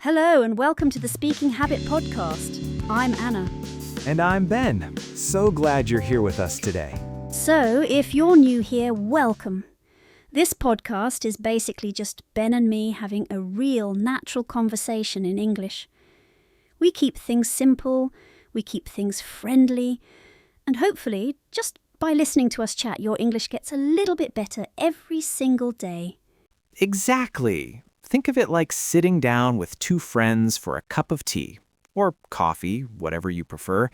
Hello and welcome to the Speaking Habit Podcast. I'm Anna. And I'm Ben. So glad you're here with us today. So, if you're new here, welcome. This podcast is basically just Ben and me having a real natural conversation in English. We keep things simple, we keep things friendly, and hopefully, just by listening to us chat, your English gets a little bit better every single day. Exactly. Think of it like sitting down with two friends for a cup of tea, or coffee, whatever you prefer,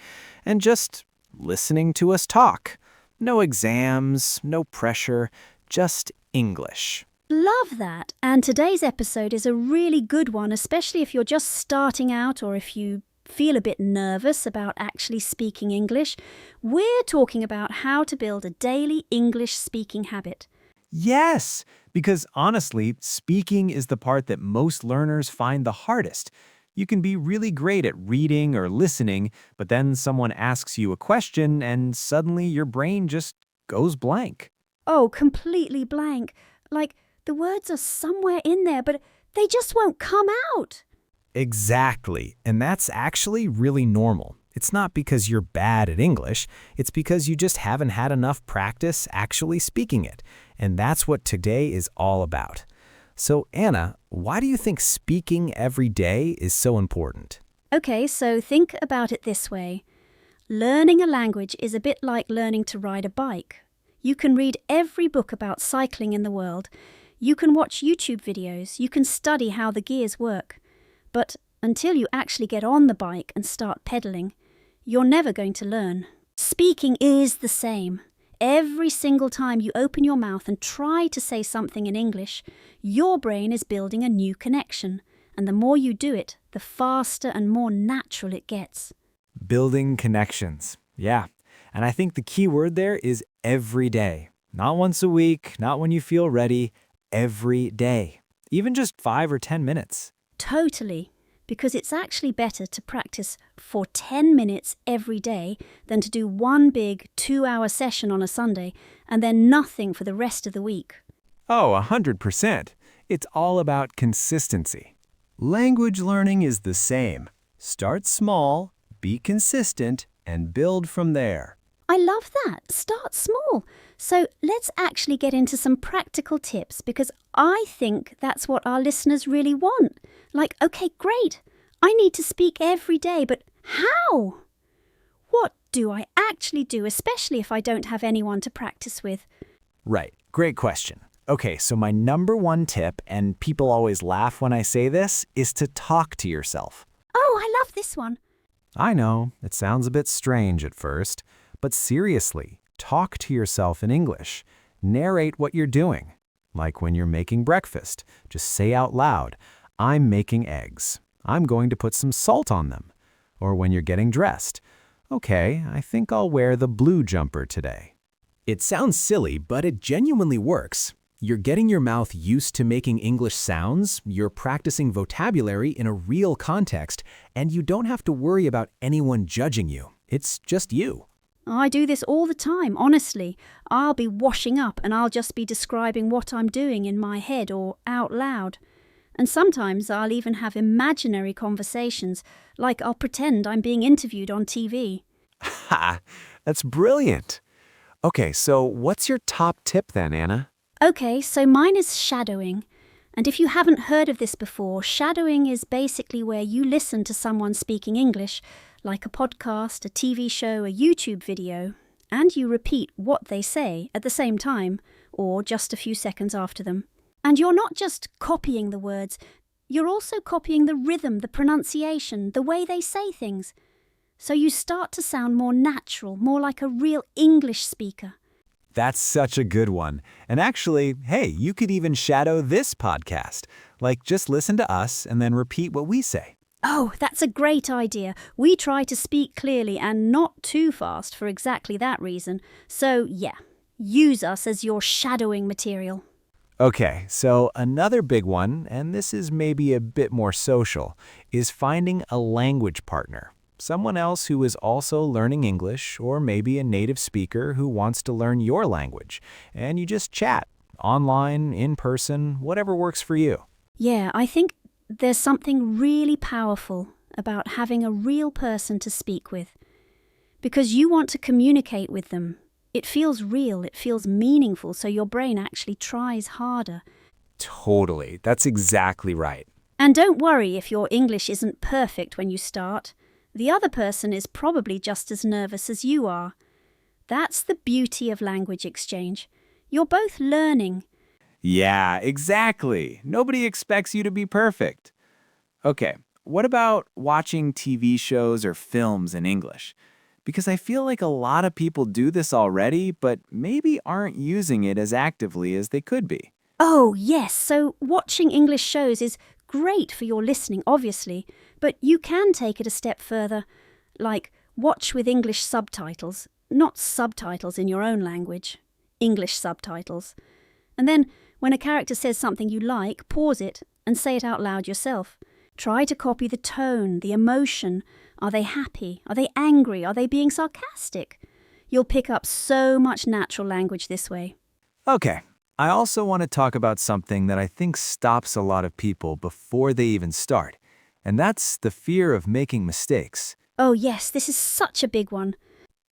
and just listening to us talk. No exams, no pressure, just English. Love that! And today's episode is a really good one, especially if you're just starting out or if you feel a bit nervous about actually speaking English. We're talking about how to build a daily English speaking habit. Yes, because honestly, speaking is the part that most learners find the hardest. You can be really great at reading or listening, but then someone asks you a question and suddenly your brain just goes blank. Oh, completely blank. Like, the words are somewhere in there, but they just won't come out. Exactly, and that's actually really normal. It's not because you're bad at English, it's because you just haven't had enough practice actually speaking it. And that's what today is all about. So, Anna, why do you think speaking every day is so important? Okay, so think about it this way. Learning a language is a bit like learning to ride a bike. You can read every book about cycling in the world. You can watch YouTube videos. You can study how the gears work. But until you actually get on the bike and start pedaling, you're never going to learn. Speaking is the same. Every single time you open your mouth and try to say something in English, your brain is building a new connection. And the more you do it, the faster and more natural it gets. Building connections. Yeah. And I think the key word there is every day. Not once a week, not when you feel ready, every day. Even just 5 or 10 minutes. Totally. Because it's actually better to practice for 10 minutes every day than to do one big 2-hour session on a Sunday and then nothing for the rest of the week. Oh, 100%. It's all about consistency. Language learning is the same. Start small, be consistent, and build from there. I love that. Start small. So let's actually get into some practical tips because I think that's what our listeners really want. Like, okay, great. I need to speak every day, but how? What do I actually do, especially if I don't have anyone to practice with? Right. Great question. Okay, so my number one tip, and people always laugh when I say this, is to talk to yourself. Oh, I love this one. I know, it sounds a bit strange at first, but seriously, talk to yourself in English. Narrate what you're doing. Like when you're making breakfast, just say out loud, I'm making eggs. I'm going to put some salt on them. Or when you're getting dressed, okay, I think I'll wear the blue jumper today. It sounds silly, but it genuinely works. You're getting your mouth used to making English sounds, you're practicing vocabulary in a real context, and you don't have to worry about anyone judging you. It's just you. I do this all the time, honestly. I'll be washing up and I'll just be describing what I'm doing in my head or out loud. And sometimes I'll even have imaginary conversations, like I'll pretend I'm being interviewed on TV. Ha! That's brilliant. Okay, so what's your top tip then, Anna? Okay, so mine is shadowing. And if you haven't heard of this before, shadowing is basically where you listen to someone speaking English, like a podcast, a TV show, a YouTube video, and you repeat what they say at the same time, or just a few seconds after them. And you're not just copying the words, you're also copying the rhythm, the pronunciation, the way they say things. So you start to sound more natural, more like a real English speaker. That's such a good one. And actually, hey, you could even shadow this podcast. Like, just listen to us and then repeat what we say. Oh, that's a great idea. We try to speak clearly and not too fast for exactly that reason. So, yeah, use us as your shadowing material. Okay, so another big one, and this is maybe a bit more social, is finding a language partner. Someone else who is also learning English, or maybe a native speaker who wants to learn your language. And you just chat, online, in person, whatever works for you. Yeah, I think There's something really powerful about having a real person to speak with. Because you want to communicate with them. It feels real, it feels meaningful, so your brain actually tries harder. Totally. That's exactly right. And don't worry if your English isn't perfect when you start. The other person is probably just as nervous as you are. That's the beauty of language exchange. You're both learning. Yeah, exactly. Nobody expects you to be perfect. Okay, what about watching TV shows or films in English? Because I feel like a lot of people do this already, but maybe aren't using it as actively as they could be. Oh, yes, so watching English shows is great for your listening, obviously, but you can take it a step further, like watch with English subtitles, not subtitles in your own language, English subtitles. And then, when a character says something you like, pause it and say it out loud yourself. Try to copy the tone, the emotion. Are they happy? Are they angry? Are they being sarcastic? You'll pick up so much natural language this way. Okay, I also want to talk about something that I think stops a lot of people before they even start, and that's the fear of making mistakes. Oh yes, this is such a big one.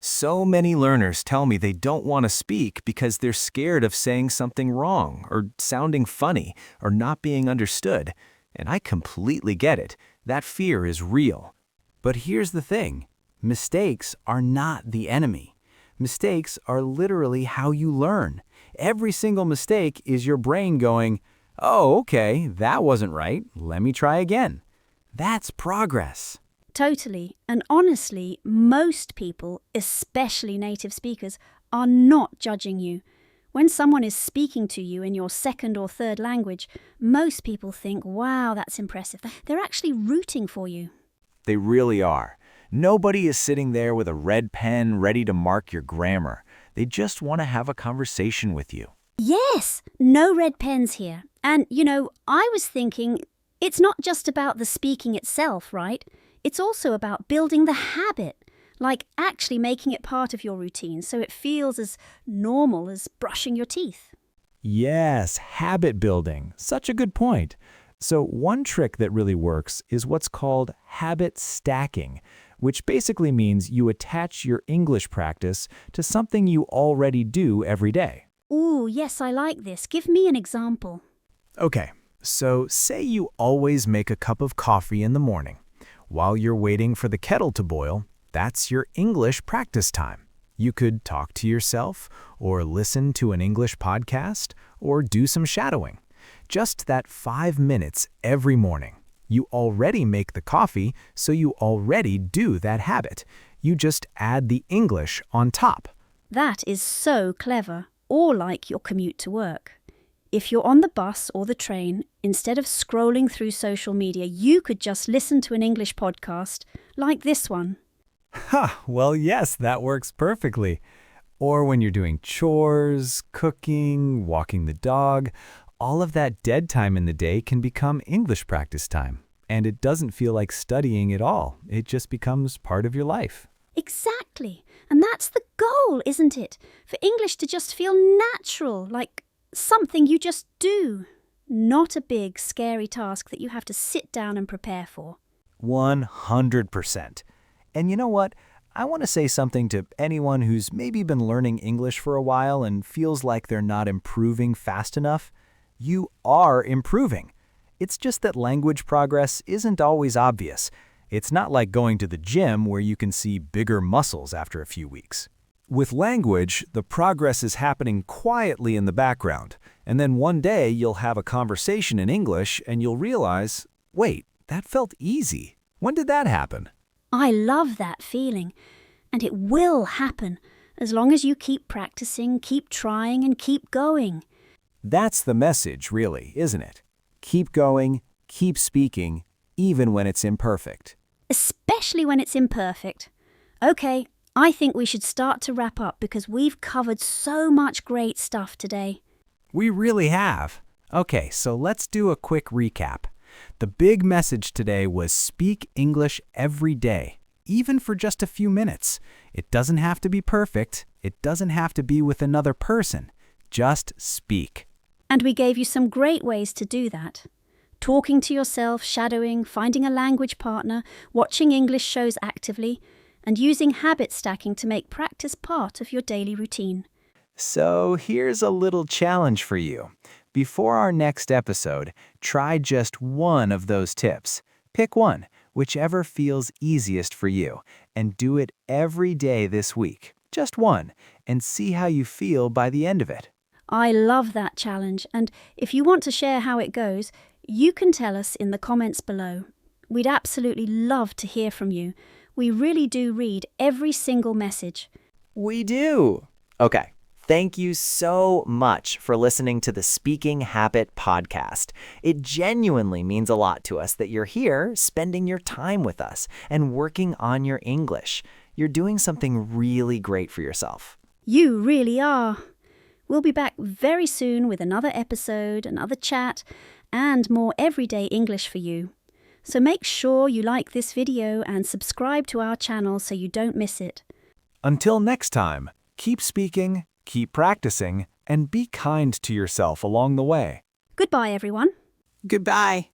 So many learners tell me they don't want to speak because they're scared of saying something wrong, or sounding funny, or not being understood. And I completely get it. That fear is real. But here's the thing. Mistakes are not the enemy. Mistakes are literally how you learn. Every single mistake is your brain going, "Oh, okay, that wasn't right. Let me try again." That's progress. Totally. And honestly, most people, especially native speakers, are not judging you. When someone is speaking to you in your second or third language, most people think, wow, that's impressive. They're actually rooting for you. They really are. Nobody is sitting there with a red pen ready to mark your grammar. They just want to have a conversation with you. Yes, no red pens here. And, I was thinking, it's not just about the speaking itself, right? It's also about building the habit, like actually making it part of your routine so it feels as normal as brushing your teeth. Yes, habit building. Such a good point. So one trick that really works is what's called habit stacking, which basically means you attach your English practice to something you already do every day. Ooh, yes, I like this. Give me an example. Okay, so say you always make a cup of coffee in the morning. While you're waiting for the kettle to boil, that's your English practice time. You could talk to yourself, or listen to an English podcast, or do some shadowing. Just that 5 minutes every morning. You already make the coffee, so you already do that habit. You just add the English on top. That is so clever, or like your commute to work. If you're on the bus or the train, instead of scrolling through social media, you could just listen to an English podcast like this one. Ha, well, yes, that works perfectly. Or when you're doing chores, cooking, walking the dog, all of that dead time in the day can become English practice time. And it doesn't feel like studying at all. It just becomes part of your life. Exactly. And that's the goal, isn't it? For English to just feel natural, like something you just do. Not a big, scary task that you have to sit down and prepare for. 100%. And you know what? I want to say something to anyone who's maybe been learning English for a while and feels like they're not improving fast enough. You are improving. It's just that language progress isn't always obvious. It's not like going to the gym where you can see bigger muscles after a few weeks. With language, the progress is happening quietly in the background, and then one day you'll have a conversation in English and you'll realize, wait, that felt easy. When did that happen? I love that feeling. And it will happen, as long as you keep practicing, keep trying, and keep going. That's the message, really, isn't it? Keep going, keep speaking, even when it's imperfect. Especially when it's imperfect. Okay, I think we should start to wrap up because we've covered so much great stuff today. We really have. Okay, so let's do a quick recap. The big message today was speak English every day, even for just a few minutes. It doesn't have to be perfect. It doesn't have to be with another person. Just speak. And we gave you some great ways to do that. talking to yourself, shadowing, finding a language partner, watching English shows actively, and using habit stacking to make practice part of your daily routine. So here's a little challenge for you. Before our next episode, try just one of those tips. Pick one, whichever feels easiest for you, and do it every day this week. Just one, and see how you feel by the end of it. I love that challenge, and if you want to share how it goes, you can tell us in the comments below. We'd absolutely love to hear from you. We really do read every single message. We do. Okay. Thank you so much for listening to the Speaking Habit podcast. It genuinely means a lot to us that you're here spending your time with us and working on your English. You're doing something really great for yourself. You really are. We'll be back very soon with another episode, another chat, and more everyday English for you. So make sure you like this video and subscribe to our channel so you don't miss it. Until next time, keep speaking, keep practicing, and be kind to yourself along the way. Goodbye, everyone. Goodbye.